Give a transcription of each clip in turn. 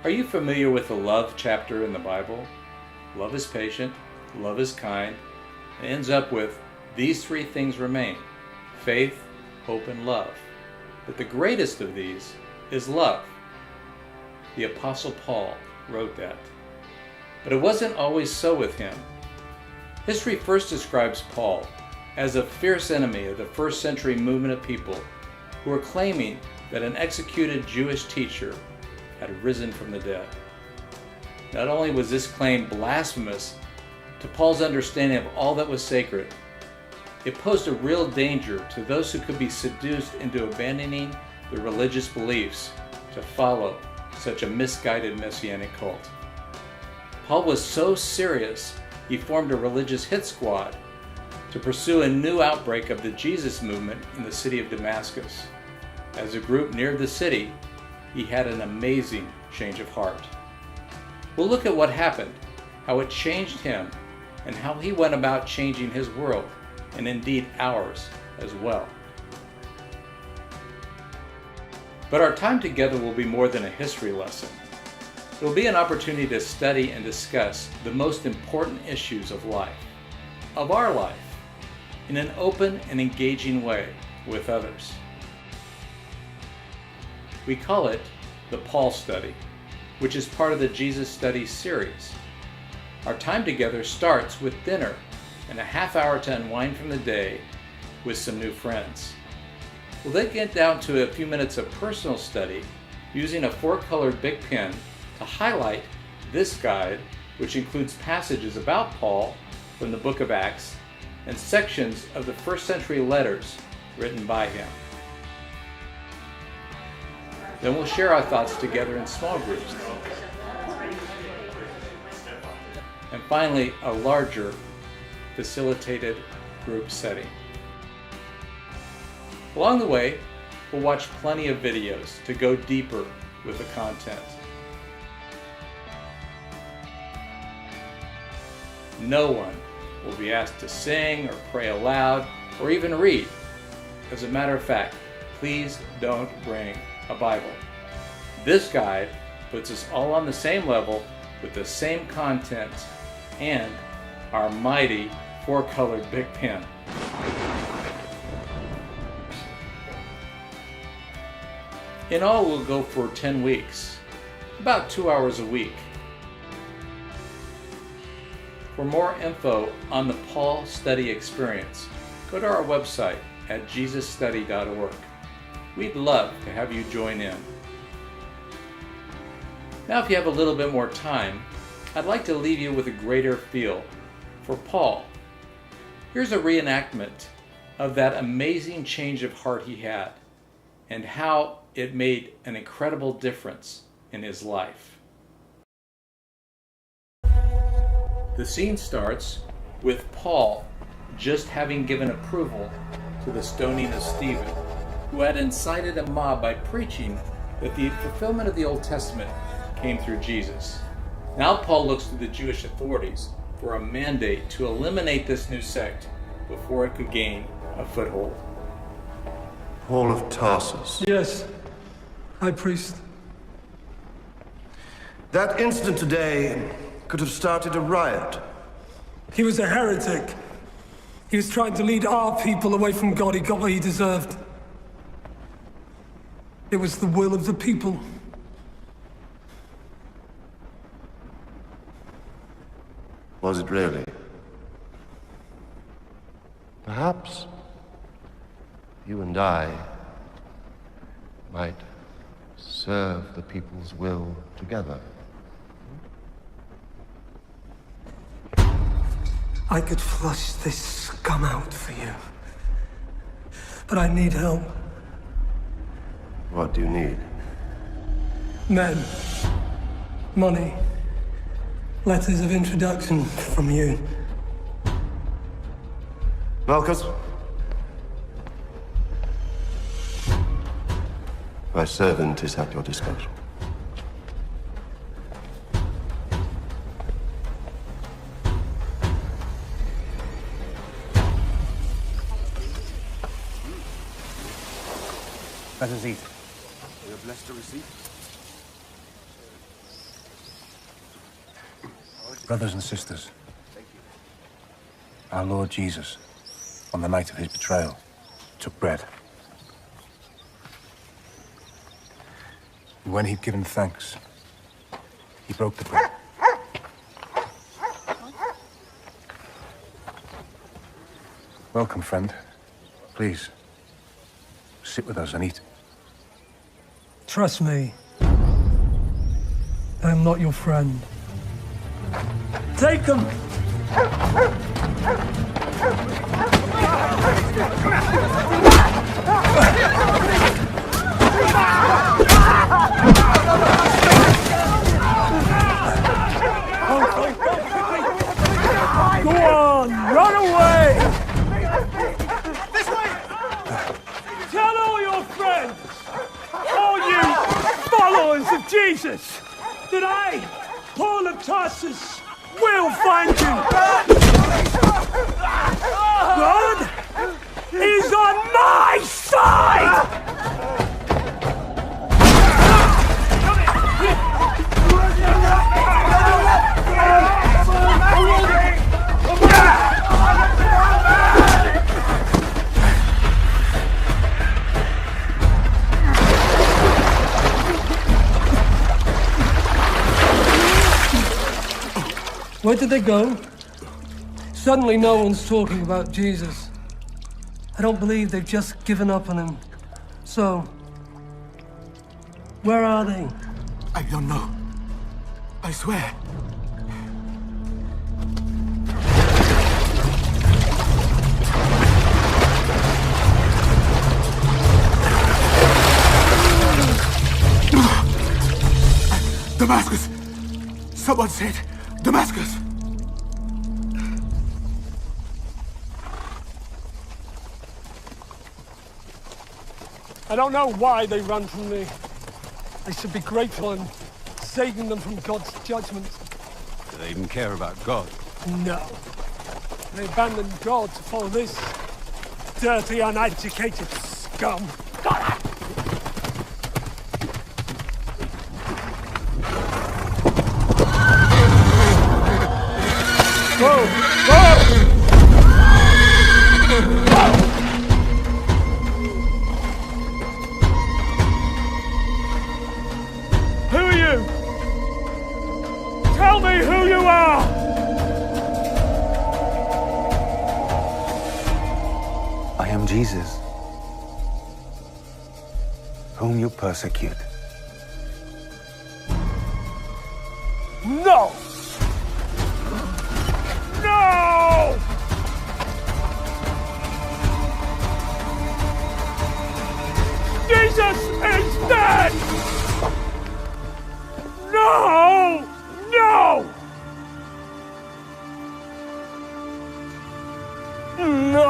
Are you familiar with the love chapter in the Bible? Love is patient, love is kind, and ends up with these three things remain: faith, hope, and love. But the greatest of these is love. The Apostle Paul wrote that. But it wasn't always so with him. History first describes Paul as a fierce enemy of the first century movement of people who were claiming that an executed Jewish teacher had risen from the dead. Not only was this claim blasphemous to Paul's understanding of all that was sacred, it posed a real danger to those who could be seduced into abandoning their religious beliefs to follow such a misguided messianic cult. Paul was so serious, he formed a religious hit squad to pursue a new outbreak of the Jesus movement in the city of Damascus. As the group neared the city, he had an amazing change of heart. We'll look at what happened, how it changed him, and how he went about changing his world, and indeed ours as well. But our time together will be more than a history lesson. It will be an opportunity to study and discuss the most important issues of life, of our life, in an open and engaging way with others. We call it the Paul Study, which is part of the Jesus Study series. Our time together starts with dinner and a half hour to unwind from the day with some new friends. We'll then get down to a few minutes of personal study using a 4-colored Bic pen to highlight this guide, which includes passages about Paul from the book of Acts and sections of the first century letters written by him. Then we'll share our thoughts together in small groups. And finally, a larger facilitated group setting. Along the way, we'll watch plenty of videos to go deeper with the content. No one will be asked to sing or pray aloud or even read. As a matter of fact, please don't bring a Bible. This guide puts us all on the same level with the same content and our mighty 4-colored Bic pen. In all, we'll go for 10 weeks, about 2 hours a week. For more info on the Paul Study experience, go to our website at jesusstudy.org. We'd love to have you join in. Now, if you have a little bit more time, I'd like to leave you with a greater feel for Paul. Here's a reenactment of that amazing change of heart he had and how it made an incredible difference in his life. The scene starts with Paul just having given approval to the stoning of Stephen, who had incited a mob by preaching that the fulfillment of the Old Testament came through Jesus. Now Paul looks to the Jewish authorities for a mandate to eliminate this new sect before it could gain a foothold. Paul of Tarsus. Yes, High Priest. That incident today could have started a riot. He was a heretic. He was trying to lead our people away from God. He got what he deserved. It was the will of the people. Was it really? Perhaps you and I might serve the people's will together. I could flush this scum out for you. But I need help. What do you need? Men. Money. Letters of introduction from you. Malchus? My servant is at your disposal. Let us eat. We have blessed to receive. Brothers and sisters, our Lord Jesus, on the night of his betrayal, took bread. And when he'd given thanks, he broke the bread. Welcome, friend. Please, sit with us and eat. Trust me. I am not your friend. Take them! Go on, run away! This way! Tell all your friends, all you followers of Jesus, that I, Paul of Tarsus, will find you. God is on my side! Where did they go? Suddenly no one's talking about Jesus. I don't believe they've just given up on him. So, where are they? I don't know. I swear. Damascus! Someone said Damascus! I don't know why they run from me. I should be grateful and saving them from God's judgment. Do they even care about God? No. They abandoned God to follow this dirty, uneducated scum. Whoa! Whoa! Who are you? Tell me who you are! I am Jesus, whom you persecute. No! No! Jesus is dead! No! No! No!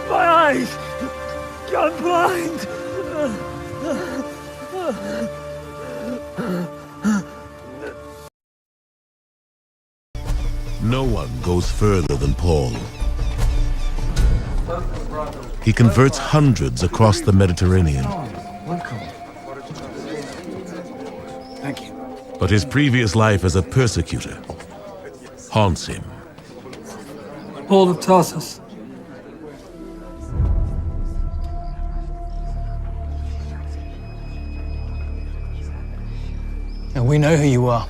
My eyes gone blind. No one goes further than Paul. He converts hundreds across the Mediterranean. Welcome. Thank you. But his previous life as a persecutor haunts him. Paul of Tarsus. And we know who you are.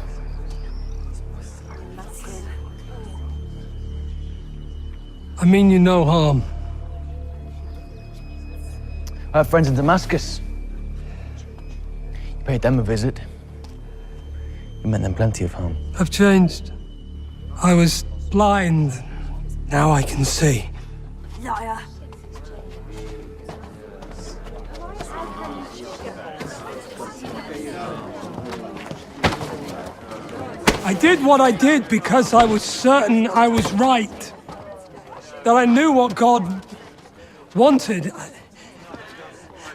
I mean you no harm. I have friends in Damascus. You paid them a visit. You meant them plenty of harm. I've changed. I was blind. Now I can see. Liar. I did what I did because I was certain I was right. That I knew what God wanted.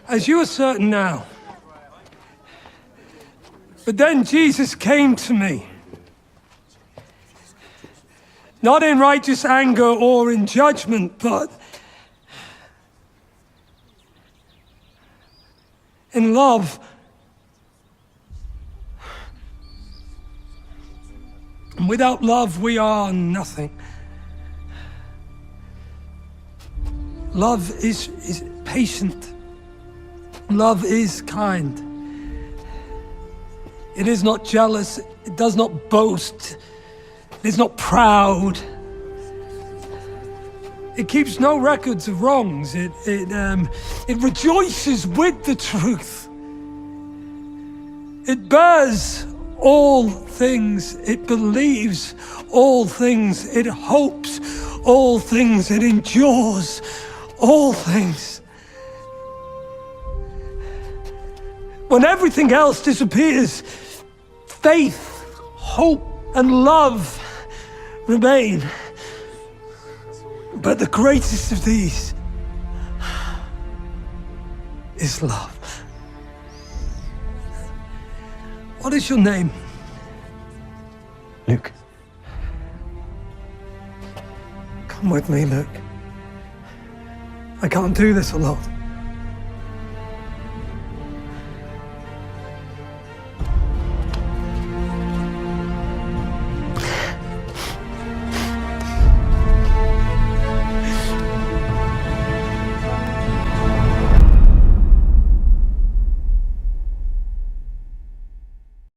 As you are certain now. But then Jesus came to me. Not in righteous anger or in judgment, but in love. And without love, we are nothing. Love is patient. Love is kind. It is not jealous. It does not boast. It is not proud. It keeps no records of wrongs. It rejoices with the truth. It bears all things. It believes all things. It hopes all things. It endures all things. When everything else disappears, faith, hope, and love remain. But the greatest of these is love. What is your name? Luke. Come with me, Luke. I can't do this alone.